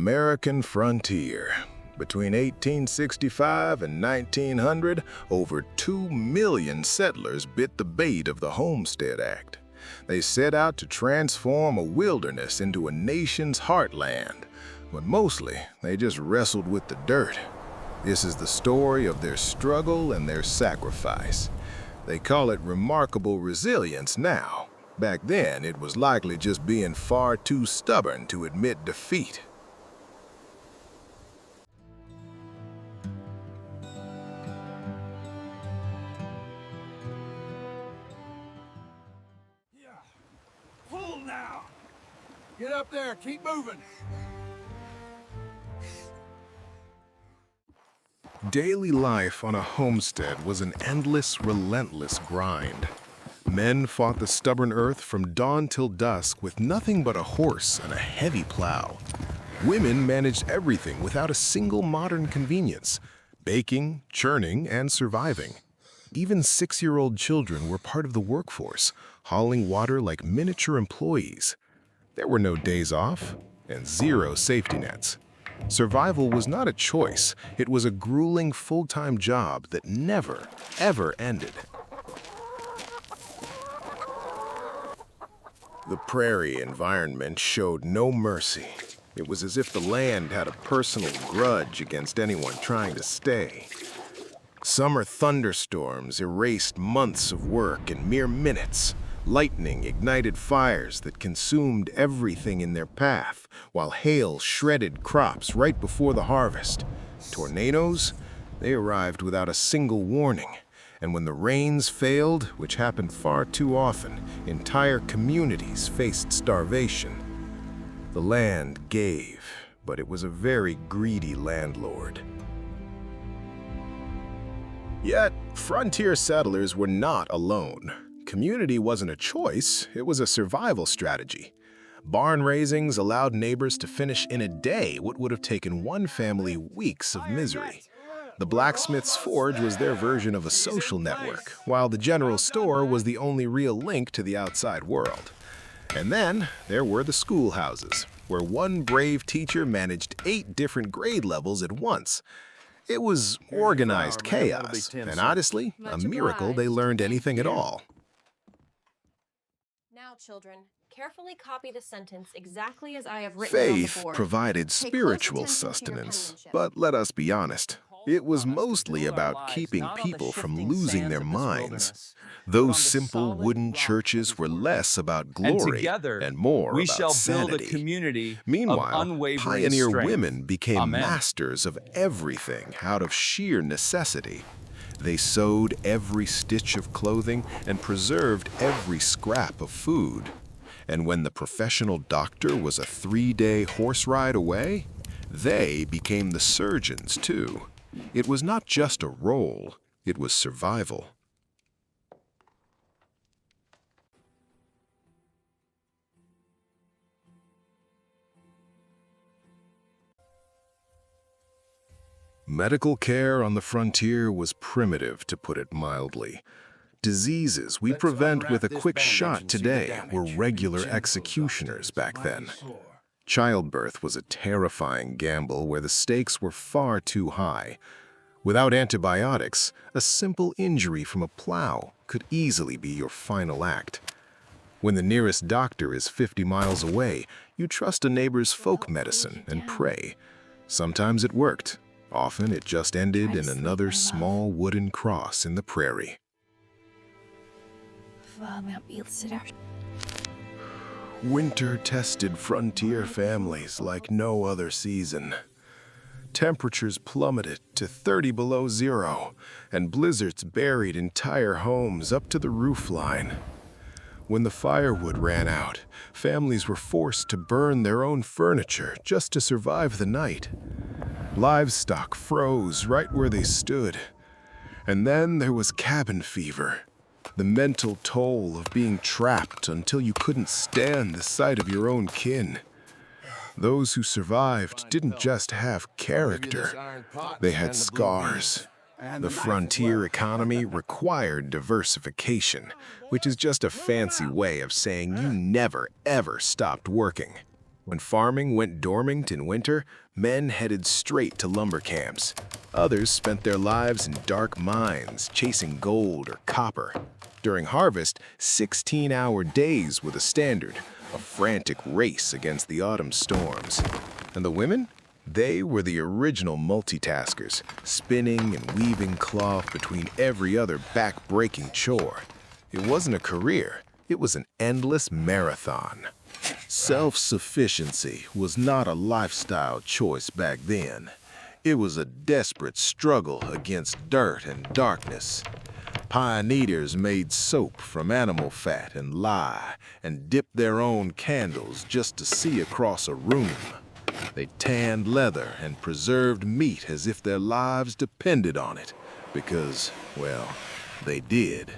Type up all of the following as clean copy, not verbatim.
American frontier. Between 1865 and 1900, over 2 million settlers bit the bait of the Homestead Act. They set out to transform a wilderness into a nation's heartland, but mostly they just wrestled with the dirt. This is the story of their struggle and their sacrifice. They call it remarkable resilience now. Back then, it was likely just being far too stubborn to admit defeat. Pull now! Get up there, keep moving! Daily life on a homestead was an endless, relentless grind. Men fought the stubborn earth from dawn till dusk with nothing but a horse and a heavy plow. Women managed everything without a single modern convenience: baking, churning, and surviving. Even 6-year-old children were part of the workforce, hauling water like miniature employees. There were no days off and zero safety nets. Survival was not a choice. It was a grueling full-time job that never, ever ended. The prairie environment showed no mercy. It was as if the land had a personal grudge against anyone trying to stay. Summer thunderstorms erased months of work in mere minutes. Lightning ignited fires that consumed everything in their path, while hail shredded crops right before the harvest. Tornadoes? They arrived without a single warning. And when the rains failed, which happened far too often, entire communities faced starvation. The land gave, but it was a very greedy landlord. Yet, frontier settlers were not alone. Community wasn't a choice, it was a survival strategy. Barn raisings allowed neighbors to finish in a day what would have taken one family weeks of misery. The blacksmith's forge was their version of a social network, while the general store was the only real link to the outside world. And then there were the schoolhouses, where one brave teacher managed 8 different grade levels at once. It was organized chaos, and honestly, a miracle they learned anything at all. Now, children, carefully copy the sentence exactly as I have written it on the Faith board. provided Pay close spiritual attention to your sustenance, penmanship. but let us be honest. It was mostly about keeping people from losing their minds. Those simple wooden churches were less about glory and more we about shall build a sanity. community Meanwhile, of unwavering pioneer strength. women became Amen. masters of everything out of sheer necessity. They sewed every stitch of clothing and preserved every scrap of food. And when the professional doctor was a 3-day horse ride away, they became the surgeons too. It was not just a role, it was survival. Medical care on the frontier was primitive, to put it mildly. Diseases we prevent with a quick shot today were regular executioners back then. Childbirth was a terrifying gamble where the stakes were far too high. Without antibiotics, a simple injury from a plow could easily be your final act. When the nearest doctor is 50 miles away, you trust a neighbor's folk medicine and pray. Sometimes it worked. Often it just ended in another small wooden cross in the prairie. Winter tested frontier families like no other season. Temperatures plummeted to 30 below zero, and blizzards buried entire homes up to the roofline. When the firewood ran out, families were forced to burn their own furniture just to survive the night. Livestock froze right where they stood. And then there was cabin fever, the mental toll of being trapped until you couldn't stand the sight of your own kin. Those who survived didn't just have character, they had scars. The frontier economy required diversification, which is just a fancy way of saying you never, ever stopped working. When farming went dormant in winter, men headed straight to lumber camps. Others spent their lives in dark mines, chasing gold or copper. During harvest, 16-hour days were the standard, a frantic race against the autumn storms. And the women? They were the original multitaskers, spinning and weaving cloth between every other back-breaking chore. It wasn't a career, it was an endless marathon. Self-sufficiency was not a lifestyle choice back then. It was a desperate struggle against dirt and darkness. Pioneers made soap from animal fat and lye and dipped their own candles just to see across a room. They tanned leather and preserved meat as if their lives depended on it, because, well, they did.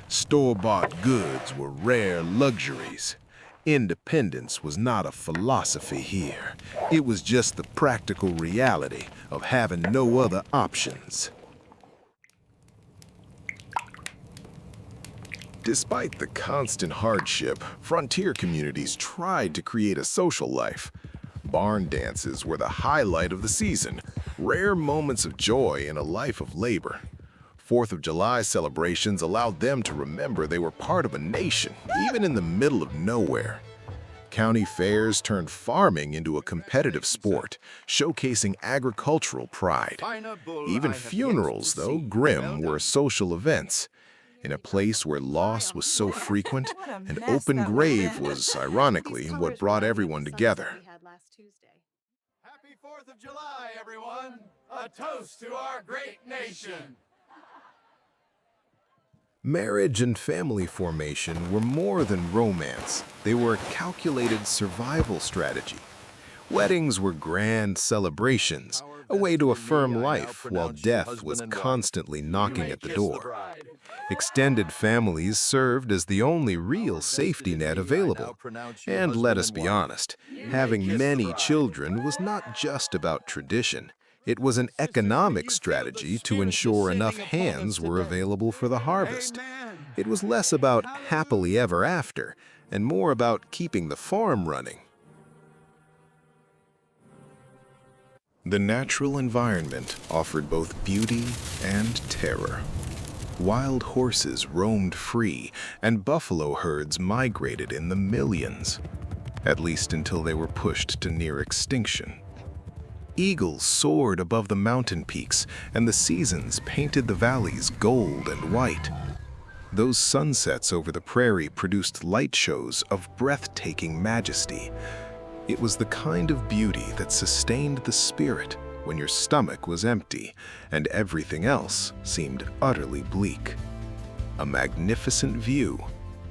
Store-bought goods were rare luxuries. Independence was not a philosophy here. It was just the practical reality of having no other options. Despite the constant hardship, frontier communities tried to create a social life. Barn dances were the highlight of the season, rare moments of joy in a life of labor. 4th of July celebrations allowed them to remember they were part of a nation, even in the middle of nowhere. County fairs turned farming into a competitive sport, showcasing agricultural pride. Even funerals, though grim, were social events. In a place where loss was so frequent, an open grave was, ironically, what brought everyone together. Happy 4th of July, everyone! A toast to our great nation! Marriage and family formation were more than romance. They were a calculated survival strategy. Weddings were grand celebrations, a way to affirm life while death was constantly knocking at the door. Extended families served as the only real safety net available. And let us be honest, having many children was not just about tradition. It was an economic strategy to ensure enough hands were available for the harvest. It was less about happily ever after and more about keeping the farm running. The natural environment offered both beauty and terror. Wild horses roamed free, and buffalo herds migrated in the millions, at least until they were pushed to near extinction. Eagles soared above the mountain peaks, and the seasons painted the valleys gold and white. Those sunsets over the prairie produced light shows of breathtaking majesty. It was the kind of beauty that sustained the spirit when your stomach was empty and everything else seemed utterly bleak. A magnificent view,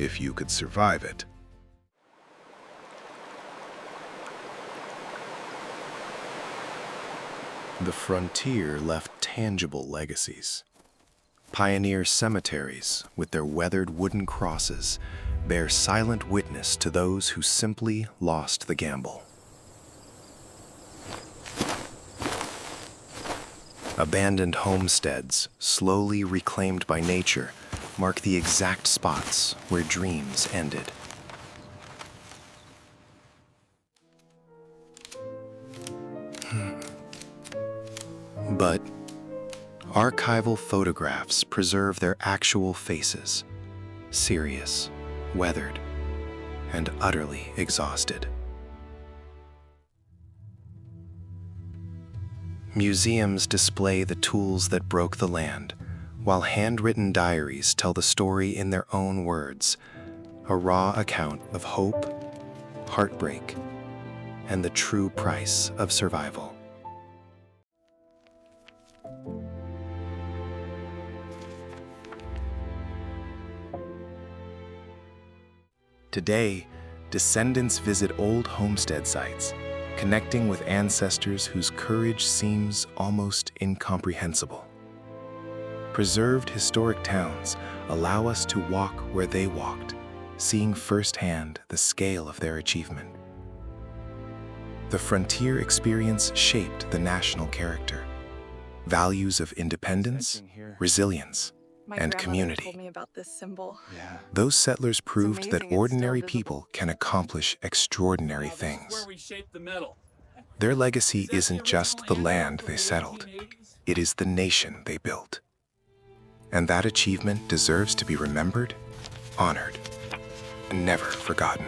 if you could survive it. The frontier left tangible legacies. Pioneer cemeteries, with their weathered wooden crosses, bear silent witness to those who simply lost the gamble. Abandoned homesteads, slowly reclaimed by nature, mark the exact spots where dreams ended. But archival photographs preserve their actual faces, serious, weathered, and utterly exhausted. Museums display the tools that broke the land, while handwritten diaries tell the story in their own words, a raw account of hope, heartbreak, and the true price of survival. Today, descendants visit old homestead sites, connecting with ancestors whose courage seems almost incomprehensible. Preserved historic towns allow us to walk where they walked, seeing firsthand the scale of their achievement. The frontier experience shaped the national character, values of independence, resilience, and community. told me about this symbol. Yeah. Those settlers proved that amazing it's ordinary still visible. people can accomplish extraordinary This is where things. we shaped the metal. Their legacy Is that the isn't just the original land handout they from the settled, 1880s? it is the nation they built. And that achievement deserves to be remembered, honored, and never forgotten.